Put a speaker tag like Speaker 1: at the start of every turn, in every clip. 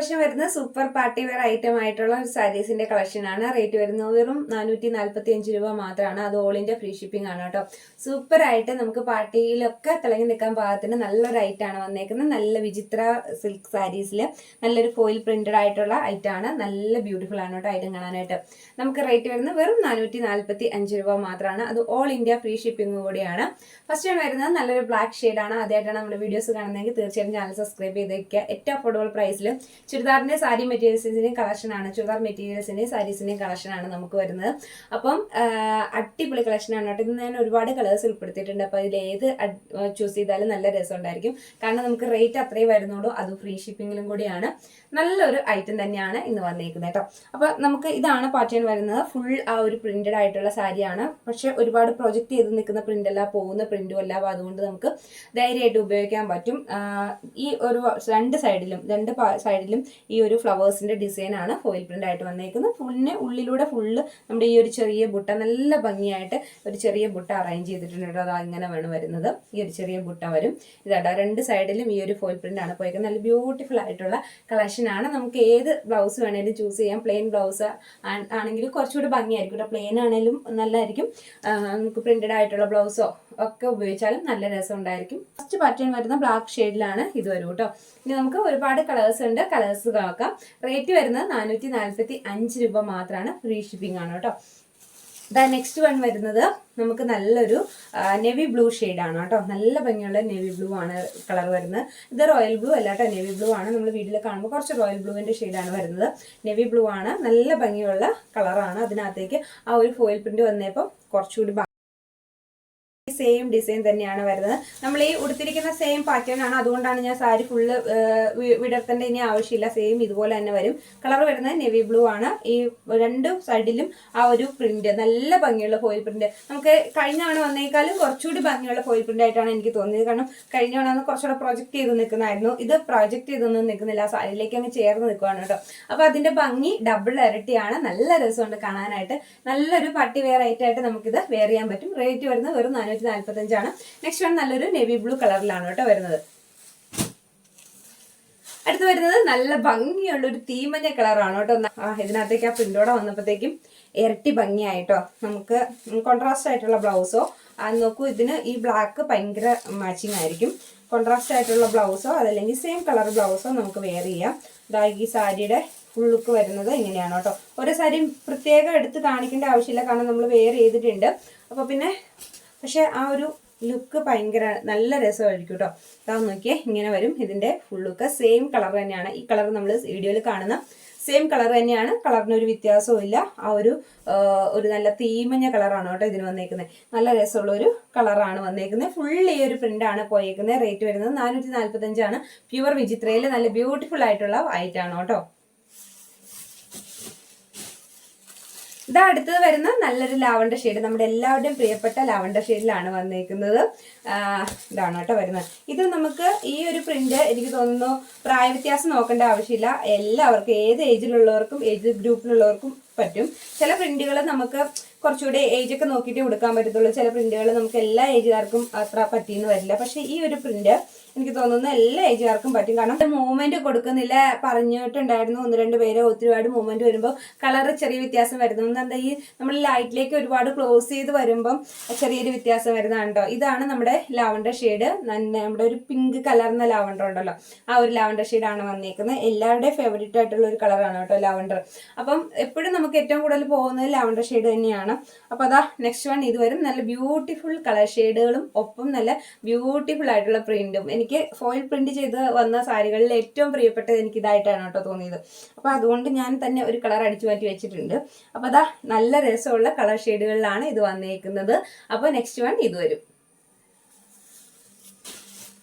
Speaker 1: Collection വരുന്നത് super party wear item ആയിട്ടുള്ള ഒരു സാരീസിന്റെ കളക്ഷൻ ആണ്. റേറ്റ് വരുന്നത് വെറും 445 രൂപ മാത്രമാണ്. അത് ഓൾ ഇന്ത്യ ഫ്രീ ഷിപ്പിംഗ് ആണ് കേട്ടോ. സൂപ്പർ ആയിട്ട് നമുക്ക് പാർട്ടിയിലൊക്കെ തിളങ്ങി നിൽക്കാൻ പാകത്തിന് നല്ലൊരു ഐറ്റം ആണ് വന്നേക്കുന്നത്. നല്ല വിചിത്ര സിൽക്ക് സാരീസിൽ നല്ലൊരു ഫോയിൽ പ്രിന്റഡ് ആയിട്ടുള്ള ഐറ്റം ആണ്. നല്ല ബ്യൂട്ടിഫുൾ ആണ് കേട്ടോ ഐറ്റം കാണാനായിട്ട്. നമുക്ക് റേറ്റ് വരുന്നത് വെറും 445 രൂപ മാത്രമാണ്. അത് ഓൾ ഇന്ത്യ ഫ്രീ ഷിപ്പിംഗ് കൂടിയാണ്. ഫസ്റ്റ് ആണ് വരുന്നത് നല്ലൊരു ബ്ലാക്ക് ഷെയ്ഡാണ്. ആദ്യമായിട്ടാണ് നമ്മുടെ വീഡിയോസ് കാണുന്നതെങ്കിൽ തീർച്ചയായിട്ടും ചാനൽ സബ്സ്ക്രൈബ് ചെയ്തേക്കുക. ഏറ്റവും അഫോർഡബിൾ പ്രൈസിൽ ചുരിദാറിന്റെ സാരി മെറ്റീരിയൽസിന്റെയും കളക്ഷനാണ്. ചുരിദാർ മെറ്റീരിയൽസിന്റെയും സാരീസിന്റെയും കളക്ഷനാണ് നമുക്ക് വരുന്നത്. അപ്പം അടിപൊളി കളക്ഷനാണ് കേട്ടോ. ഇത് ഞാൻ ഒരുപാട് കളേഴ്സ് ഉൾപ്പെടുത്തിയിട്ടുണ്ട്. അപ്പോൾ ഇതിൽ ഏത് ചൂസ് ചെയ്താലും നല്ല രസം ഉണ്ടായിരിക്കും. കാരണം നമുക്ക് റേറ്റ് അത്രയും വരുന്നുള്ളൂ. അത് ഫ്രീ ഷിപ്പിങ്ങിലും കൂടിയാണ്. നല്ലൊരു ഐറ്റം തന്നെയാണ് ഇന്ന് വന്നേക്കുന്നത് കേട്ടോ. അപ്പോൾ നമുക്ക് ഇതാണ് പാറ്റേൺ വരുന്നത്. ഫുൾ ആ ഒരു പ്രിന്റഡ് ആയിട്ടുള്ള സാരിയാണ്. പക്ഷെ ഒരുപാട് പ്രൊജക്ട് ചെയ്ത് നിൽക്കുന്ന പ്രിന്റ് അല്ല, പോകുന്ന പ്രിന്റും അല്ല. അപ്പോൾ അതുകൊണ്ട് നമുക്ക് ധൈര്യമായിട്ട് ഉപയോഗിക്കാൻ പറ്റും. ഈ ഒരു രണ്ട് സൈഡിലും ഈ ഒരു ഫ്ലവേഴ്സിന്റെ ഡിസൈൻ ആണ് ഫോയിൽ പ്രിന്റ് ആയിട്ട് വന്നേക്കുന്നത്. ഉള്ളിലൂടെ ഫുള്ള് നമ്മുടെ ഈ ഒരു ചെറിയ ബുട്ട നല്ല ഭംഗിയായിട്ട് ഒരു ചെറിയ ബുട്ട അറേഞ്ച് ചെയ്തിട്ടുണ്ട്. അത് അങ്ങനെ വേണം വരുന്നത്. ഈ ഒരു ചെറിയ ബുട്ട വരും. ഇതാ രണ്ട് സൈഡിലും ഈ ഒരു ഫോയിൽ പ്രിന്റ് ആണ് പോയേക്കുന്നത്. നല്ല ബ്യൂട്ടിഫുൾ ആയിട്ടുള്ള കളക്ഷൻ ആണ്. നമുക്ക് ഏത് ബ്ലൗസ് വേണേലും ചൂസ് ചെയ്യാം. പ്ലെയിൻ ബ്ലൗസ് ആണെങ്കിലും കുറച്ചുകൂടി ഭംഗിയായിരിക്കും കേട്ടോ. പ്ലെയിൻ ആണെങ്കിലും നല്ലതായിരിക്കും. നമുക്ക് പ്രിന്റഡ് ആയിട്ടുള്ള ബ്ലൗസോ ഒക്കെ ഉപയോഗിച്ചാലും നല്ല രസം ഉണ്ടായിരിക്കും. ഫസ്റ്റ് പാറ്റേൺ വരുന്ന ബ്ലാക്ക് ഷെയ്ഡിലാണ് ഇത് വരും കേട്ടോ. ഇനി നമുക്ക് ഒരുപാട് കളേഴ്സ് ഉണ്ട്. കളേഴ്സ് നോക്കാം. റേറ്റ് വരുന്നത് 445 രൂപ മാത്രമാണ്. ഫ്രീ ഷിപ്പിംഗ് ആണ് കേട്ടോ. നെക്സ്റ്റ് വൺ വരുന്നത് നമുക്ക് നല്ലൊരു നേവി ബ്ലൂ ഷെയ്ഡാണ് കേട്ടോ. നല്ല ഭംഗിയുള്ള നേവി ബ്ലൂ ആണ് കളർ വരുന്നത്. ഇത് റോയൽ ബ്ലൂ അല്ല കേട്ടോ, നേവി ബ്ലൂ ആണ്. നമ്മൾ വീട്ടിൽ കാണുമ്പോൾ കുറച്ച് റോയൽ ബ്ലൂവിൻ്റെ ഷെയ്ഡാണ് വരുന്നത്. നേവി ബ്ലൂ ആണ്. നല്ല ഭംഗിയുള്ള കളറാണ്. അതിനകത്തേക്ക് ആ ഒരു ഫോയിൽ പ്രിന്റ് വന്നപ്പോൾ കുറച്ചുകൂടി സെയിം ഡിസൈൻ തന്നെയാണ് വരുന്നത്. നമ്മൾ ഈ ഉടുത്തിരിക്കുന്ന സെയിം പാറ്റേൺ ആണ്. അതുകൊണ്ടാണ് ഞാൻ സാരി ഫുള്ള് വിടർത്തേണ്ട ഇനി ആവശ്യമില്ല. സെയിം ഇതുപോലെ തന്നെ വരും. കളർ വരുന്നത് നേവി ബ്ലൂ ആണ്. ഈ രണ്ട് സൈഡിലും ആ ഒരു പ്രിന്റ് നല്ല ഭംഗിയുള്ള ഫോയിൽ പ്രിന്റ്. നമുക്ക് കഴിഞ്ഞ തവണ വന്നേക്കാളും കുറച്ചുകൂടി ഭംഗിയുള്ള ഫോയിൽ പ്രിന്റ് ആയിട്ടാണ് എനിക്ക് തോന്നിയത്. കാരണം കഴിഞ്ഞ തവണ കുറച്ചുകൂടെ പ്രൊജക്ട് ചെയ്ത് നിൽക്കുന്നതായിരുന്നു. ഇത് പ്രൊജക്ട് ചെയ്തൊന്നും നിൽക്കുന്നില്ല, സാരിയിലേക്ക് അങ്ങ് ചേർന്ന് നിൽക്കുകയാണ് കേട്ടോ. അപ്പോൾ അതിന്റെ ഭംഗി ഡബിൾ ഇരട്ടിയാണ്. നല്ല രസമുണ്ട് കാണാനായിട്ട്. നല്ലൊരു പാർട്ടി വെയർ ആയിട്ട് നമുക്കിത് വെയർ ചെയ്യാൻ പറ്റും. റേറ്റ് വരുന്നത് വെറും 445 ആണ്. നെക്സ്റ്റ് വൺ നല്ലൊരു നേവി ബ്ലൂ കളറിലാണ് കേട്ടോ വരുന്നത്. അടുത്ത് വരുന്നത് നല്ല ഭംഗിയുള്ള ഒരു തീമഞ്ഞ കളറാണ് കേട്ടോ. ഇതിനകത്തേക്ക് ആ പ്രിന്റോടെ വന്നപ്പോഴത്തേക്കും ഇരട്ടി ഭംഗിയായിട്ടോ. നമുക്ക് കോൺട്രാസ്റ്റ് ആയിട്ടുള്ള ബ്ലൗസോ നോക്കൂ. ഇതിന് ഈ ബ്ലാക്ക് ഭയങ്കര മാച്ചിങ് ആയിരിക്കും. കോൺട്രാസ്റ്റ് ആയിട്ടുള്ള ബ്ലൗസോ അതല്ലെങ്കിൽ സെയിം കളർ ബ്ലൗസോ നമുക്ക് വെയർ ചെയ്യാം. ഈ സാരിയുടെ ഫുൾ ലുക്ക് വരുന്നത് ഇങ്ങനെയാണ് കേട്ടോ. ഓരോ സാരിയും പ്രത്യേകം എടുത്ത് കാണിക്കേണ്ട ആവശ്യമില്ല, കാരണം നമ്മൾ വെയർ ചെയ്തിട്ടുണ്ട്. അപ്പോൾ പിന്നെ പക്ഷെ ആ ഒരു ലുക്ക് ഭയങ്കര നല്ല രസമായിരിക്കും കേട്ടോ. ഇതാ നോക്കിയേ, ഇങ്ങനെ വരും ഇതിൻ്റെ ഫുൾ ലുക്ക്. സെയിം കളർ തന്നെയാണ്. ഈ കളർ നമ്മൾ വീഡിയോയിൽ കാണുന്ന സെയിം കളർ തന്നെയാണ്. കളറിനൊരു വ്യത്യാസവും ഇല്ല. ആ ഒരു നല്ല തീമഞ്ഞ കളറാണ് കേട്ടോ ഇതിന് വന്നേക്കുന്നത്. നല്ല രസമുള്ള ഒരു കളറാണ് വന്നേക്കുന്നത്. ഫുൾ ഈ ഒരു പ്രിന്റ് ആണ് പോയേക്കുന്നത്. റേറ്റ് വരുന്നത് 445 ആണ്. പ്യുവർ വിചിത്രയിൽ നല്ല ബ്യൂട്ടിഫുൾ ആയിട്ടുള്ള ഐറ്റാണ് കേട്ടോ. അടുത്തത് വരുന്ന നല്ലൊരു ലാവണ്ടർ ഷെയ്ഡ്. നമ്മുടെ എല്ലാവരുടെയും പ്രിയപ്പെട്ട ലാവണ്ടർ ഷെയ്ഡിലാണ് വന്നേക്കുന്നത്. ഇതാണ് കേട്ടോ വരുന്നത്. ഇത് നമുക്ക് ഈ ഒരു പ്രിന്റ് എനിക്ക് തോന്നുന്നു പ്രായവ്യത്യാസം നോക്കേണ്ട ആവശ്യമില്ല. എല്ലാവർക്കും ഏത് ഏജിലുള്ളവർക്കും ഏജ് ഗ്രൂപ്പിലുള്ളവർക്കും പറ്റും. ചില പ്രിന്റുകൾ നമുക്ക് കുറച്ചുകൂടി ഏജൊക്കെ നോക്കിയിട്ട് കൊടുക്കാൻ പറ്റത്തുള്ളൂ. ചില പ്രിന്റുകൾ നമുക്ക് എല്ലാ ഏജുകാർക്കും അത്ര പറ്റിയെന്ന് വരില്ല. പക്ഷെ ഈ ഒരു പ്രിന്റ് എനിക്ക് തോന്നുന്നു എല്ലാ ഏജുകാർക്കും പറ്റും. കാരണം മൂവ്മെന്റ് കൊടുക്കുന്നില്ല. പറഞ്ഞിട്ടുണ്ടായിരുന്നു 1-2 പേര് ഒരുപാട് മൂവ്മെന്റ് വരുമ്പോൾ കളർ ചെറിയ വ്യത്യാസം വരുന്നു. എന്താ ഈ നമ്മൾ ലൈറ്റിലേക്ക് ഒരുപാട് ക്ലോസ് ചെയ്ത് വരുമ്പം ചെറിയൊരു വ്യത്യാസം വരുന്നതാണ് കേട്ടോ. ഇതാണ് നമ്മുടെ ലാവണ്ടർ ഷെയ്ഡ്. നമ്മുടെ ഒരു പിങ്ക് കലർന്ന ലാവണ്ടർ ഉണ്ടല്ലോ, ആ ഒരു ലാവണ്ടർ ഷെയ്ഡാണ് വന്നേക്കുന്നത്. എല്ലാവരുടെയും ഫേവറേറ്റ് ആയിട്ടുള്ള ഒരു കളറാണ് കേട്ടോ ലാവണ്ടർ. അപ്പം എപ്പോഴും നമുക്ക് ഏറ്റവും കൂടുതൽ പോകുന്നത് ലാവണ്ടർ ഷെയ്ഡ് തന്നെയാണ്. അപ്പോൾ നെക്സ്റ്റ് വൺ ഇത് വരും. നല്ല ബ്യൂട്ടിഫുൾ കളർ ഷെയ്ഡുകളും ഒപ്പം നല്ല ബ്യൂട്ടിഫുൾ ആയിട്ടുള്ള പ്രിന്റും. എനിക്ക് ഫോയിൽ പ്രിന്റ് ചെയ്ത് വന്ന സാരികളിൽ ഏറ്റവും പ്രിയപ്പെട്ടത് എനിക്ക് ഇതായിട്ടാണ് കേട്ടോ തോന്നിയത്. അപ്പോൾ അതുകൊണ്ട് ഞാൻ തന്നെ ഒരു കളർ അടിച്ചു മാറ്റി വെച്ചിട്ടുണ്ട്. അപ്പോൾ നല്ല രസമുള്ള കളർ ഷെയ്ഡുകളിലാണ് ഇത് വന്നേക്കുന്നത്. അപ്പോൾ നെക്സ്റ്റ് വൺ ഇത് വരും.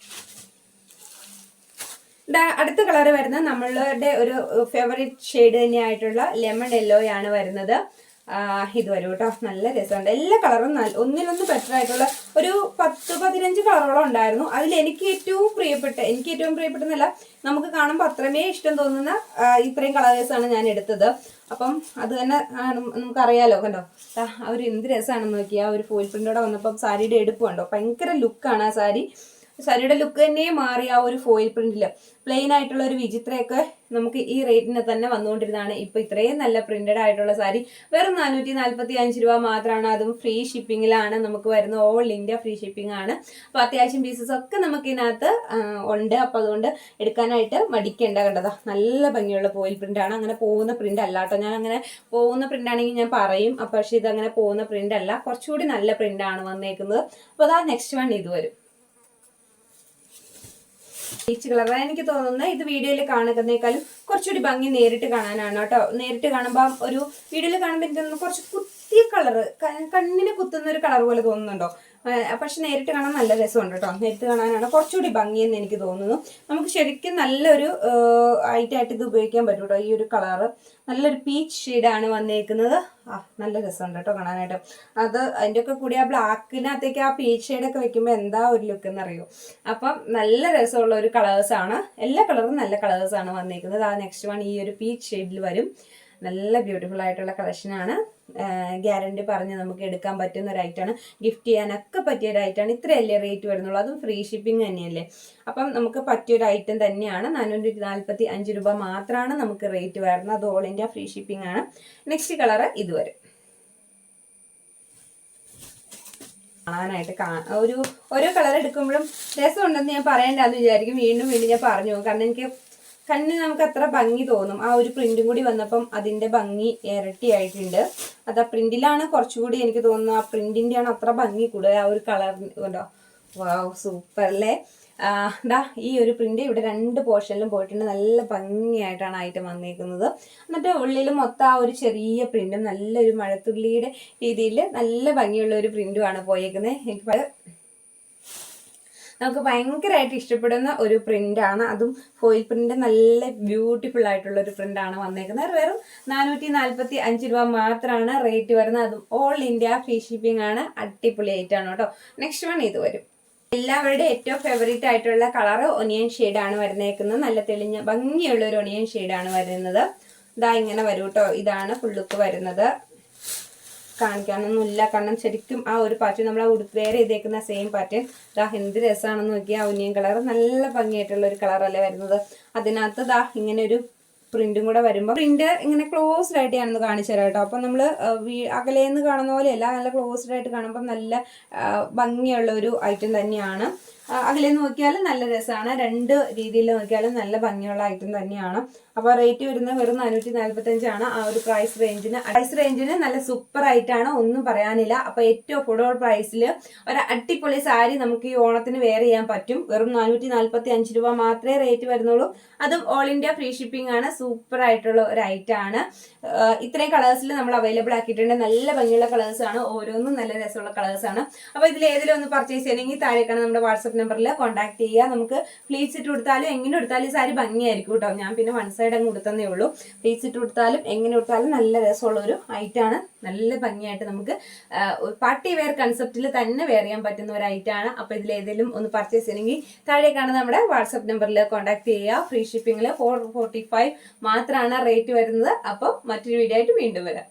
Speaker 1: അടുത്ത കളർ വരുന്നത് നമ്മളുടെ ഒരു ഫേവറേറ്റ് ഷെയ്ഡ് തന്നെയായിട്ടുള്ള ലെമൺ യെല്ലോ ആണ് വരുന്നത്. ഇത് വരും കേട്ടോ. നല്ല രസമുണ്ട്. എല്ലാ കളറും ഒന്നിനൊന്ന് ബെറ്റർ ആയിട്ടുള്ള ഒരു 10-15 കളറോളം ഉണ്ടായിരുന്നു. അതിൽ എനിക്ക് ഏറ്റവും പ്രിയപ്പെട്ടെന്നല്ല, നമുക്ക് കാണുമ്പോൾ അത്രമേ ഇഷ്ടം തോന്നുന്ന ഇത്രയും കളേഴ്സാണ് ഞാൻ എടുത്തത്. അപ്പം അത് തന്നെ നമുക്കറിയാലോ. കണ്ടോ എന്ത് രസമാണെന്ന് നോക്കി. ആ ഒരു ഫോയിൽ പ്രിന്റോടെ വന്നപ്പം സാരിയുടെ എടുപ്പ് കണ്ടോ, ഭയങ്കര ലുക്കാണ് ആ സാരി. സാരിയുടെ ലുക്ക് തന്നെ മാറി ആ ഒരു ഫോയിൽ പ്രിന്റിൽ പ്ലെയിൻ ആയിട്ടുള്ള ഒരു വിചിത്രയൊക്കെ നമുക്ക് ഈ റേറ്റിന് തന്നെ വന്നുകൊണ്ടിരുന്നതാണ്. ഇപ്പൊ ഇത്രയും നല്ല പ്രിന്റഡ് ആയിട്ടുള്ള സാരി വെറും 445 രൂപ മാത്രമാണ്. അതും ഫ്രീ ഷിപ്പിങ്ങിലാണ് നമുക്ക് വരുന്നത്. ഓൾ ഇന്ത്യ ഫ്രീ ഷിപ്പിംഗ് ആണ്. അപ്പൊ അത്യാവശ്യം പീസസ് ഒക്കെ നമുക്ക് ഇതിനകത്ത് ഉണ്ട്. അപ്പൊ അതുകൊണ്ട് എടുക്കാനായിട്ട് മടിക്കേണ്ട. കണ്ടതാ നല്ല ഭംഗിയുള്ള ഫോയിൽ പ്രിന്റ് ആണ്. അങ്ങനെ പോകുന്ന പ്രിന്റ് അല്ല കേട്ടോ. ഞാൻ അങ്ങനെ പോകുന്ന പ്രിന്റ് ആണെങ്കിൽ ഞാൻ പറയും. പക്ഷെ ഇതങ്ങനെ പോകുന്ന പ്രിന്റ് അല്ല, കുറച്ചുകൂടി നല്ല പ്രിന്റ് ആണ് വന്നേക്കുന്നത്. അപ്പൊ അതാ നെക്സ്റ്റ് വൺ ഇത് വരും. പീച്ച് കളർ എനിക്ക് തോന്നുന്നത് ഇത് വീഡിയോയിൽ കാണുന്നതിനേക്കാളും കുറച്ചുകൂടി ഭംഗി നേരിട്ട് കാണാനാണ് കേട്ടോ. നേരിട്ട് കാണുമ്പോൾ ഒരു വീഡിയോയിൽ കാണുമ്പോൾ എനിക്ക് തോന്നുന്നു കുറച്ച് കുത്തിയ കളറ്, കണ്ണിന് കുത്തുന്ന ഒരു കളർ പോലെ തോന്നുന്നുണ്ടോ? പക്ഷെ നേരിട്ട് കാണാൻ നല്ല രസമുണ്ട് കേട്ടോ. നേരിട്ട് കാണാനാണ് കുറച്ചുകൂടി ഭംഗിയെന്ന് എനിക്ക് തോന്നുന്നു. നമുക്ക് ശരിക്കും നല്ലൊരു ഐറ്റായിട്ട് ഇത് ഉപയോഗിക്കാൻ പറ്റും കേട്ടോ. ഈ ഒരു കളറ് നല്ലൊരു പീച്ച് ഷെയ്ഡാണ് വന്നേക്കുന്നത്. നല്ല രസമുണ്ട് കേട്ടോ കാണാനായിട്ട്. അത് അതിൻ്റെയൊക്കെ കൂടി ആ ബ്ലാക്കിനകത്തേക്ക് ആ പീച്ച് ഷെയ്ഡൊക്കെ വെക്കുമ്പോൾ എന്താ ഒരു ലുക്ക് എന്നറിയോ. അപ്പം നല്ല രസമുള്ള ഒരു കളേഴ്സാണ്. എല്ലാ കളറും നല്ല കളേഴ്സാണ് വന്നേക്കുന്നത്. നെക്സ്റ്റ് വൺ ഈ ഒരു പീച്ച് ഷെയ്ഡിൽ വരും. നല്ല ബ്യൂട്ടിഫുൾ ആയിട്ടുള്ള കളക്ഷനാണ്. ഗ്യാരണ്ടി പറഞ്ഞ് നമുക്ക് എടുക്കാൻ പറ്റുന്ന ഒരു ഐറ്റാണ്. ഗിഫ്റ്റ് ചെയ്യാനൊക്കെ പറ്റിയ ഒരു ഐറ്റാണ്. ഇത്രയല്ലേ റേറ്റ് വരുന്നുള്ളൂ, അതും ഫ്രീ ഷിപ്പിംഗ് തന്നെയല്ലേ. അപ്പം നമുക്ക് പറ്റിയൊരു ഐറ്റം തന്നെയാണ്. 445 രൂപ മാത്രമാണ് നമുക്ക് റേറ്റ് വരുന്നത്. അത് ഓൾ ഇന്ത്യ ഫ്രീ ഷിപ്പിംഗ് ആണ്. നെക്സ്റ്റ് കളറ് ഇതുവരെ കാണാനായിട്ട് ഓരോ കളർ എടുക്കുമ്പോഴും രസമുണ്ടെന്ന് ഞാൻ പറയണ്ടെന്ന് വിചാരിക്കും. വീണ്ടും ഞാൻ പറഞ്ഞു പോകും. കാരണം എനിക്ക് കണ്ണിന് നമുക്ക് അത്ര ഭംഗി തോന്നും. ആ ഒരു പ്രിന്റും കൂടി വന്നപ്പം അതിന്റെ ഭംഗി ഇരട്ടിയായിട്ടുണ്ട്. അത് ആ പ്രിന്റിലാണ് കുറച്ചുകൂടി എനിക്ക് തോന്നുന്നു. ആ പ്രിന്റിന്റെ ആണ് അത്ര ഭംഗി കൂടുതൽ. ആ ഒരു കളർ ഉണ്ടോ, വാവ് സൂപ്പർ അല്ലേ. ഈ ഒരു പ്രിന്റ് ഇവിടെ 2 പോർഷനിലും പോയിട്ടുണ്ട്. നല്ല ഭംഗിയായിട്ടാണ് ഐറ്റം വന്നേക്കുന്നത്. എന്നിട്ട് ഉള്ളിൽ മൊത്തം ആ ഒരു ചെറിയ പ്രിന്റും നല്ലൊരു മഴത്തുള്ളിയുടെ രീതിയിൽ നല്ല ഭംഗിയുള്ള ഒരു പ്രിന്റുമാണ് പോയേക്കുന്നത്. എനിക്ക് നമുക്ക് ഭയങ്കരമായിട്ട് ഇഷ്ടപ്പെടുന്ന ഒരു പ്രിന്റാണ്. അതും ഫോയിൽ പ്രിന്റ് നല്ല ബ്യൂട്ടിഫുൾ ആയിട്ടുള്ള ഒരു പ്രിന്റാണ് വന്നേക്കുന്നത്. വെറും 445 രൂപ മാത്രമാണ് റേറ്റ് വരുന്നത്. അതും ഓൾ ഇന്ത്യ ഫ്രീ ഷിപ്പിംഗ് ആണ്. അടിപൊളി ആയിട്ടാണ് കേട്ടോ. നെക്സ്റ്റ് വൺ ഇത് വരും. എല്ലാവരുടെ ഏറ്റവും ഫേവറേറ്റ് ആയിട്ടുള്ള കളർ ഒനിയൻ ഷെയ്ഡാണ് വരുന്നേക്കുന്നത്. നല്ല തെളിഞ്ഞ ഭംഗിയുള്ള ഒരു ഒനിയൻ ഷെയ്ഡാണ് വരുന്നത്. ഇങ്ങനെ വരും കേട്ടോ. ഇതാണ് ഫുൾ ലുക്ക് വരുന്നത്. കാണിക്കാനൊന്നുമില്ല, കാരണം ശരിക്കും ആ ഒരു പാറ്റേൺ നമ്മൾ വെയർ ചെയ്തേക്കുന്ന സെയിം പാറ്റേൺ. എന്ത് രസമാണെന്ന് നോക്കിയാൽ ഒനിയൻ കളർ നല്ല ഭംഗിയായിട്ടുള്ള ഒരു കളറല്ലേ വരുന്നത്. അതിനകത്ത് ഇങ്ങനെ ഒരു പ്രിന്റും കൂടെ വരുമ്പോൾ പ്രിന്റ് ഇങ്ങനെ ക്ലോസ്ഡ് ആയിട്ട് ഞാനൊന്ന് കാണിച്ചു തരാം കേട്ടോ. അപ്പം നമ്മൾ അകലേന്ന് കാണുന്ന പോലെയല്ല, നല്ല ക്ലോസ്ഡ് ആയിട്ട് കാണുമ്പോൾ നല്ല ഭംഗിയുള്ള ഒരു ഐറ്റം തന്നെയാണ്. അകലേന്ന് നോക്കിയാലും നല്ല രസമാണ്. 2 രീതിയിൽ നോക്കിയാലും നല്ല ഭംഗിയുള്ള ഐറ്റം തന്നെയാണ്. അപ്പോൾ റേറ്റ് വരുന്നത് വെറും 445 ആണ്. ആ ഒരു പ്രൈസ് റേഞ്ചിന് നല്ല സൂപ്പർ ആയിട്ടാണ്, ഒന്നും പറയാനില്ല. അപ്പോൾ ഏറ്റവും അഫോർഡബിൾ പ്രൈസിൽ ഒരു അടിപൊളി സാരി നമുക്ക് ഈ ഓണത്തിന് വെയർ ചെയ്യാൻ പറ്റും. വെറും 445 രൂപ മാത്രമേ റേറ്റ് വരുന്നുള്ളൂ. അതും ഓൾ ഇന്ത്യ ഫ്രീ ഷിപ്പിംഗ് ആണ്. സൂപ്പർ ആയിട്ടുള്ള ഒരു ഐറ്റം ആണ്. ഇത്രയും കളേഴ്സിൽ നമ്മൾ അവൈലബിൾ ആക്കിയിട്ടുണ്ട്. നല്ല ഭംഗിയുള്ള കളേഴ്സ് ആണ്. ഓരോന്നും നല്ല രസമുള്ള കളേഴ്സ് ആണ്. അപ്പോൾ ഇതിൽ ഏതെങ്കിലും ഒന്ന് പർച്ചേസ് ചെയ്യണമെങ്കിൽ താഴേക്കാണ് നമ്മുടെ വാട്സ്ആപ്പ് നമ്പറിൽ കോൺടാക്ട് ചെയ്യുക. നമുക്ക് ഫ്ലീറ്റ്സ് ഇട്ട് കൊടുത്താലും എങ്ങനെ എടുത്താലും ഈ സാരി ഭംഗിയായിരിക്കും കേട്ടോ. ഞാൻ പിന്നെ വൺ സൈഡ് അങ്ങ് കൊടുത്തതേ ഉള്ളൂ. ഫ്ലീറ്റ്സ് ഇട്ട് കൊടുത്താലും എങ്ങനെ എടുത്താലും നല്ല രസമുള്ള ഒരു ഐറ്റാണ്. നല്ല ഭംഗിയായിട്ട് നമുക്ക് പാർട്ടി വെയർ കൺസെപ്റ്റിൽ തന്നെ വെയർ ചെയ്യാൻ പറ്റുന്ന ഒരു ഐറ്റാണ്. അപ്പോൾ ഇതിൽ ഏതെങ്കിലും ഒന്ന് പർച്ചേസ് ചെയ്യണമെങ്കിൽ താഴേക്കാണ് നമ്മുടെ വാട്സ്ആപ്പ് നമ്പറിൽ കോൺടാക്ട് ചെയ്യുക. ഫ്രീ ഷിപ്പിംഗിൽ 445 മാത്രമാണ് റേറ്റ് വരുന്നത്. അപ്പോൾ മറ്റൊരു വീഡിയോ ആയിട്ട് വീണ്ടും വരാം.